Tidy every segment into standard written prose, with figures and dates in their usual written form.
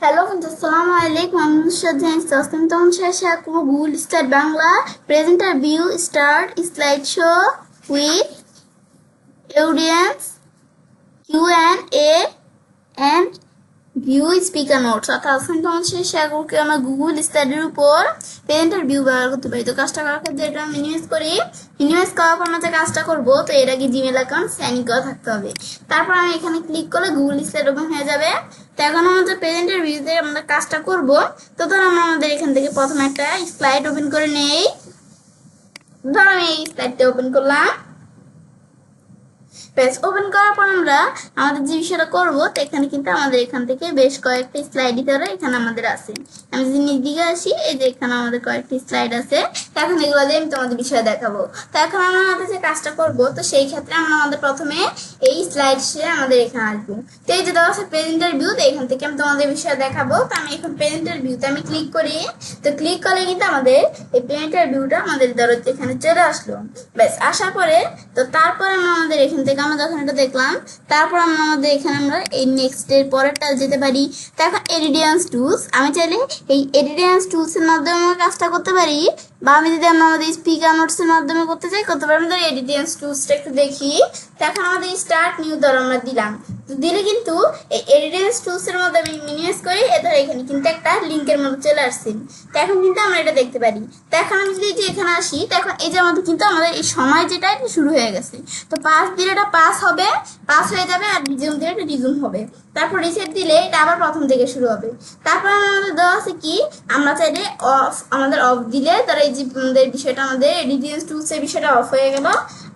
Hello বন্ধু, আসসালামু আলাইকুম। আমি নুসরাত জাহান তসলিম তখন শেষে Google start Bangla presenter view start slide show with audience Q&A and view speaker notes. অর্থাৎ আজকে তখন শেষে আমরা গুগল স্টাডির উপর প্রেজেন্টার ভিউ ব্যবহার করতে পারি। তো কাজটা করার ক্ষেত্রে এটা মিনিমাইজ করি। মিনিমাইজ করার পর আমরা যে কাজটা করবো, তো এর আগে জিমেল অ্যাকাউন্ট সাইন করা থাকতে হবে। তারপর আমি এখানে ক্লিক করলে গুগল স্লাইড ওপেন হয়ে যাবে। তো এখন আমাদের প্রেজেন্টার ভিউতে আমরা কাজটা করব। তো ধর আমরা আমাদের এখান থেকে প্রথমে একটা স্লাইড ওপেন করে নেই। ধর আমি এই স্লাইডটা ওপেন করলাম। পেজ ওপেন করার পর আমরা আমাদের যে বিষয়টা করবো, তো এখানে কিন্তু আমাদের এখান থেকে বেশ কয়েকটা স্লাইড এখানে আমাদের আছে। আমি যদি নিচ দিকে আসি, এই যে এখানে আমাদের কয়েকটি স্লাইড আছে। এখন এগুলো দিয়ে আমি তোমাদের বিষয় দেখাবো। তো এখন আমরা আমাদের যে কাজটা করবো, তো সেই ক্ষেত্রে আমরা আমাদের প্রথমে এই স্লাইড সে আমাদের এখানে আসবো। তো এই যে দেওয়া আছে প্রেজেন্টার ভিউ, তো এখান থেকে আমি তোমাদের বিষয় দেখাবো। তো আমি এখন প্রেজেন্টার ভিউতে আমি ক্লিক করি। তো ক্লিক করলে কিন্তু আমাদের এই প্রেজেন্টার ভিউটা আমাদের ধরো এখানে চলে আসলো। ব্যাস আসার পরে তো তারপর আমরা আমাদের এখান থেকে আমরা যখন এটা দেখলাম, তারপর আমরা আমাদের এখানে আমরা এই নেক্সট এর পরেরটা যেতে পারি। তো এখন এডিডিয়ান্স টুলস, আমি চাইলে এই এডিডিয়ান্স টুলস এর মাধ্যমে আমরা কাজটা করতে পারি, বা আমি যদি আমরা আমাদের স্পিকার নোটস এর মাধ্যমে করতে চাই করতে পারি। আমি ধর এডিডিয়ান্স টুলসটা একটু দেখি। তো এখন আমাদের স্টার্ট নিউ ধর আমরা দিলাম। তো দিলে কিন্তু এই এডিডিয়ান্স টুলস এর মধ্যে আমি মিনিমাইজ করি, এদের এখানে কিন্তু একটা লিঙ্কের মধ্যে চলে আসছে। তো এখন কিন্তু আমরা এটা দেখতে পারি। তো এখন আমি যদি এখানে আসি, তো এখন এই যে আমাদের কিন্তু আমাদের এই সময় যেটা এটা শুরু হয়ে গেছে। তো পাস দিলে এটা পাস হবে, পাস হয়ে যাবে, আর রিজিউম দিলে এটা রিজিউম হবে। তারপর রিসেট দিলে এটা আবার প্রথম থেকে শুরু হবে। তারপর আমাদের দেওয়া আছে কি, আমরা চাইলে অফ, আমাদের অফ দিলে তারা এই যে আমাদের বিষয়টা আমাদের এডিডিয়ান্স টুলস এর বিষয়টা অফ হয়ে গেল।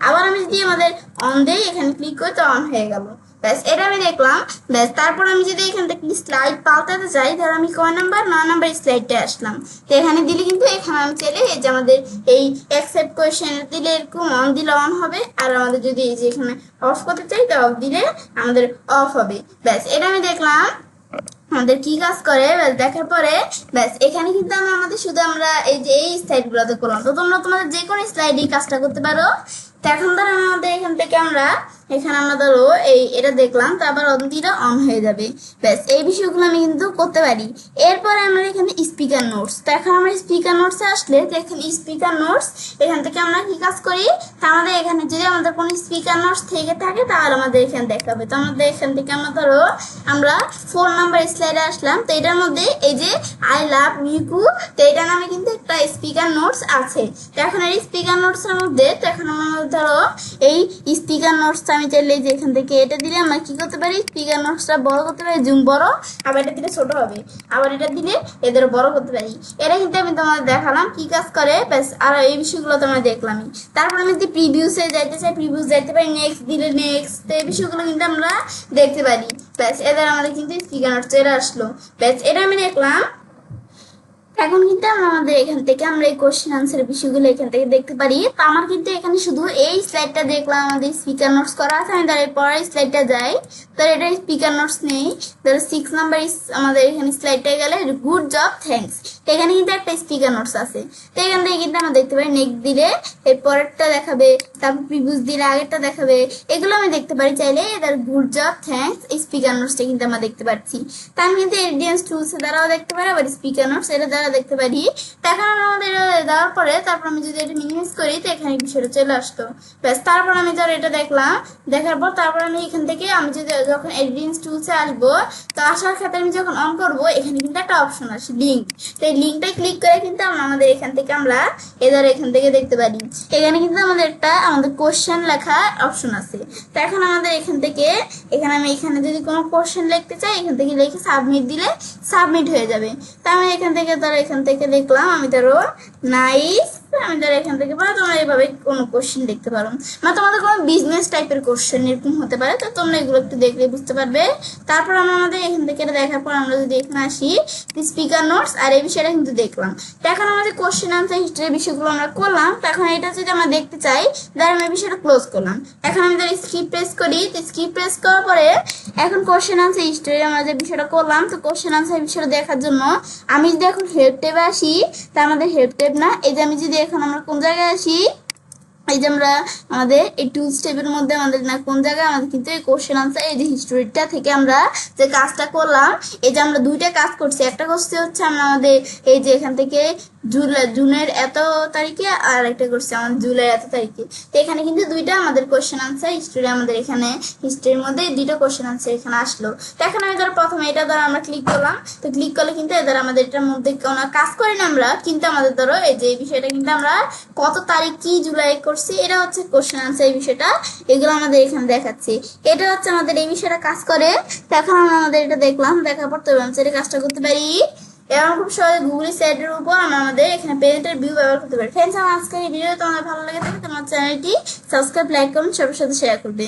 আবার আমি যদি আমাদের অন দেই, এখানে ক্লিক করি, তো অন হয়ে গেল। ব্যাস এটা আমি দেখলাম। ব্যাস তারপর আমি যদি এখান থেকে স্লাইড পাল্টাতে চাই, ধর আমি কয় নাম্বার 9 নাম্বার স্লাইডটা আসলাম। তো এখানে দিলে কিন্তু এখানে আমি চাইলে এই যে আমাদের এই অ্যাকসেপ্ট কোয়েশ্চেন দিলে এরকম অন দিলে অন হবে, আর আমাদের যদি এই যে এখানে অফ করতে চাই, তো অফ দিলে আমাদের অফ হবে। ব্যাস এটা আমি দেখলাম আমাদের কি কাজ করে। ব্যাস দেখার পরে ব্যাস এখানে কিন্তু আমাদের শুধু আমরা এই যে এই স্লাইড গুলোতে করলাম। তো তোমরা তোমাদের যে কোনো স্লাইডে কাজটা করতে পারো। তো এখন ধরো আমাদের এখান থেকে আমরা ধরো এই এটা দেখলাম, তো আবার অন দিলে অন হয়ে যাবে। ব্যাস এই বিষয়গুলো আমি কিন্তু করতে পারি। এরপরে আমরা এখানে স্পিকার নোটস, তো এখন আমরা স্পিকার নোটসে আসলে, তো এখানে স্পিকার নোটস এখান থেকে আমরা কি কাজ করি, তো আমাদের এখানে যদি আমাদের কোনো স্পিকার নোটস থেকে থাকে তাহলে আমাদের এখানে দেখাবে। তো আমাদের এখান থেকে আমরা 4 নাম্বার স্লাইডে আসলাম। তো এটার মধ্যে এই যে আই লাভ মিকু, তো এটা নামে কিন্তু একটা স্পিকার নোটস আছে। তো এখন এই স্পিকার নোটস এর মধ্যে, তো এখন আমরা ধরো এই স্পিকার নোটস আমি চাইলে যে এখান থেকে এটা দিলে আমরা কি করতে পারি, স্পিকার নোটসটা বড় করতে পারি, জুম বড়, আবার এটা দিলে ছোট হবে, আবার এটা দিলে এদের বড় করতে পারি। এটা কিন্তু আমি তোমাদের দেখালাম কি কাজ করে। ব্যাস আর এই বিষয়গুলো তোমরা দেখলামই। তারপর আমি যদি প্রিভিউসে যাইতে চাই, প্রিভিউস যাইতে পারি, নেক্সট দিলে নেক্সট, তো এই বিষয়গুলো কিন্তু আমরা দেখতে পারি। ব্যাস এদের আমাদের কিন্তু স্পিকার নোটস এটা আসলো। ব্যাস এটা আমি দেখলাম। এখন কিন্তু আমরা আমাদের এখান থেকে আমরা এই কোশ্চেন আনসার বিষয়গুলো এখান থেকে দেখতে পারি। তো আমার কিন্তু এখানে শুধু এই স্লাইডটা দেখলাম আমাদের স্পিকার নোটস করা আছে। আমি তার পরের স্লাইডটা যাই, তো এটা স্পিকার নোটস নেই। ধরো 6 নাম্বার আমাদের এখানে স্লাইডটা গেলে গুড জব থ্যাঙ্কস, এখানে কিন্তু একটা স্পিকার নোটস আছে। তো এখান থেকে কিন্তু আমরা দেখতে পারি, নেক্সট দিলে এর পরেরটা দেখাবে, তারপর প্রিভিউস দিলে আগেরটা দেখাবে, এগুলো আমি দেখতে পারি চাইলে। এদের গুড জব থ্যাঙ্কস এই স্পিকার নোটসটা কিন্তু আমরা দেখতে পাচ্ছি। তা আমি কিন্তু এডিয়েন্স টুলস দ্বারাও দেখতে পারি, আবার স্পিকার নোটস এটা দ্বারা দেখতে পারি। এখন আমাদের দেওয়ার পরে তারপর আমি যদি এটা মিনিমাইজ করি, তো এখানে বিষয়টা চলে আসতো। ব্যাস তারপর আমি ধর এটা দেখলাম, দেখার পর তারপর আমি এখান থেকে আমি যদি যখন এডিয়েন্স টুলসে আসবো, তো আসার ক্ষেত্রে আমি যখন অন করবো, এখানে কিন্তু একটা অপশন আসে লিঙ্ক। তো এই লিঙ্কটাই ক্লিক করে কিন্তু আমাদের এখান থেকে আমরা এদের এখান থেকে দেখতে পারি। এখানে কিন্তু আমাদের একটা আমাদের কোশ্চেন লেখা অপশন আছে। তো এখন আমাদের এখান থেকে আমি এখানে যদি কোনো কোশ্চেন লিখতে চাই, এখান থেকে লিখে সাবমিট দিলে সাবমিট হয়ে যাবে। তো আমি এখান থেকে দেখলাম, আমি ধরো নাইস, আমি ধরো এখান থেকে তোমরা এইভাবে কোনো কোশ্চেন দেখতে পারো, মানে তোমাদের কোনো বিজনেস টাইপের কোশ্চেন এরকম হতে পারে। তো তোমরা এগুলো একটু দেখলে বুঝতে পারবে। তারপর আমরা আমাদের এখান থেকে এটা দেখার পর আমরা যদি এখানে আসি স্পিকার নোটস, আর এই বিষয়টা কিন্তু দেখলাম। তো এখন আমাদের কোশ্চেন আনসার হিস্ট্রির বিষয়গুলো আমরা করলাম। তো এখন এটা যদি আমরা দেখতে চাই, তাহলে আমি বিষয়টা ক্লোজ করলাম। এখন আমি ধরো স্কিপ প্রেস করি। তো স্কিপ প্রেস করার পরে এখন কোশ্চেন আনসার হিস্ট্রি আমরা যে বিষয়টা করলাম, তো কোশ্চেন আনসার বিষয়টা দেখার জন্য আমি যদি এখন হেল্প ট্যাবে আসি, তা আমাদের হেল্প ট্যাব না, এই যে আমি যদি এখন আমরা কোন জায়গায় আসি, এই যে আমরা আমাদের এই টু স্টেপের মধ্যে আমাদের না কোন জায়গায় আমাদের কিন্তু এই কোশ্চেন আনসার এই যে হিস্টোরিটা থেকে আমরা যে কাজটা করলাম, এই যে আমরা দুইটা কাজ করছি, একটা করছি হচ্ছে আমরা আমাদের এই যে এখান থেকে জুনের এত তারিখে, আর একটা করছি আমাদের জুলাইয়ের এত তারিখে। তো এখানে কিন্তু দুইটা আমাদের কোশ্চেন আনসার হিস্টোরি, আমাদের এখানে হিস্টোরির মধ্যে দুইটা কোশ্চেন আনসার এখানে আসলো। তো এখন আমি ধরো প্রথমে এটা ধরো আমরা ক্লিক করলাম, তো ক্লিক করলে কিন্তু এদের আমাদের এটার মধ্যে কোনো কাজ করি না আমরা, কিন্তু আমাদের ধরো এই যে এই বিষয়টা কিন্তু আমরা কত তারিখ কি জুলাই করছি, এটা হচ্ছে কোশ্চেন আনসার এই বিষয়টা, এগুলো আমাদের এখানে দেখাচ্ছি। এটা হচ্ছে আমাদের এই বিষয়টা কাজ করে। তো এখন আমরা আমাদের এটা দেখলাম, দেখার পর তো এটা কাজটা করতে পারি এবং খুব সহজে গুগল সাইটের উপর আমরা আমাদের এখানে পেজের ভিউ ব্যবহার করতে পারি। ফ্রেন্ডস, আমার আজকের এই ভিডিও তোমাদের ভালো লাগে থাকে তোমার চ্যানেলটি সাবস্ক্রাইব, লাইক, কমেন্ট সবার সাথে শেয়ার করবে।